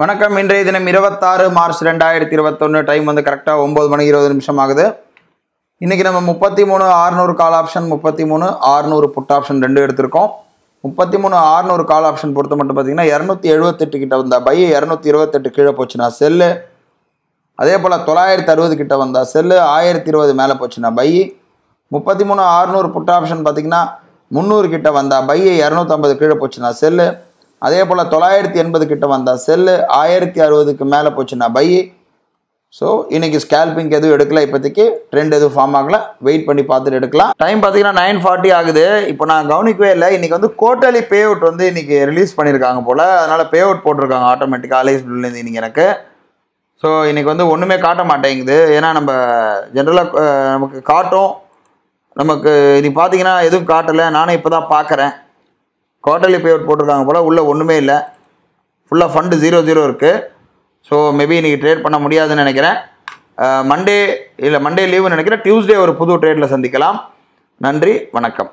வணக்கம். இன்றைய தினம் 26 மார்ச் 2021. டைம் வந்து கரெக்டாக 9 மணி 20 நிமிஷம் ஆகுது. இன்றைக்கி நம்ம 33,600 கால் ஆப்ஷன், 33,600 புட் ஆப்ஷன் ரெண்டு எடுத்திருக்கோம். 33,600 கால் ஆப்ஷன் பொறுத்த மட்டும் பார்த்தீங்கன்னா 278 கிட்ட வந்தால் பை, 228 கீழே போச்சுன்னா செல்லு. அதே போல் 960 கிட்ட வந்தால் செல்லு, 1020 மேலே போச்சுன்னா பை. 33,600 புட் ஆப்ஷன் பார்த்திங்கன்னா 300 கிட்ட வந்தால் பை, 250 கீழே போச்சுன்னா செல்லு. அதே போல் 980 கிட்ட வந்தால் செல்லு, 1060க்கு மேலே போச்சுன்னா பை. ஸோ இன்றைக்கி ஸ்கேல்பிங் எதுவும் எடுக்கல, இப்போதைக்கு ட்ரெண்ட் எதுவும் ஃபார்ம் ஆகலை, வெயிட் பண்ணி பார்த்துட்டு எடுக்கலாம். டைம் பார்த்தீங்கன்னா 9:40 ஆகுது. இப்போ நான் கவனிக்கவே இல்லை, இன்றைக்கி வந்து குவார்ட்டர்லி பே அவுட் வந்து இன்றைக்கி ரிலீஸ் பண்ணியிருக்காங்க போல், அதனால் பே அவுட் போட்டிருக்காங்க ஆட்டோமேட்டிக்காக அலைஸ்லேருந்து இன்றைக்கி எனக்கு. ஸோ இன்றைக்கி வந்து ஒன்றுமே காட்ட மாட்டேங்குது, ஏன்னா நம்ம ஜென்ரலாக நமக்கு காட்டும், நமக்கு இன்றைக்கி பார்த்தீங்கன்னா எதுவும் காட்டலை. நானும் இப்போ தான் பார்க்குறேன். குவார்ட்டர்லி பே அவுட் போட்டிருக்காங்க போல், உள்ளே ஒன்றுமே இல்லை, ஃபுல்லாக ஃபண்டு 0 இருக்குது. ஸோ மேபி இன்றைக்கி ட்ரேட் பண்ண முடியாதுன்னு நினைக்கிறேன். மண்டே லீவுன்னு நினைக்கிறேன். டியூஸ்டே ஒரு புது ட்ரேடில் சந்திக்கலாம். நன்றி, வணக்கம்.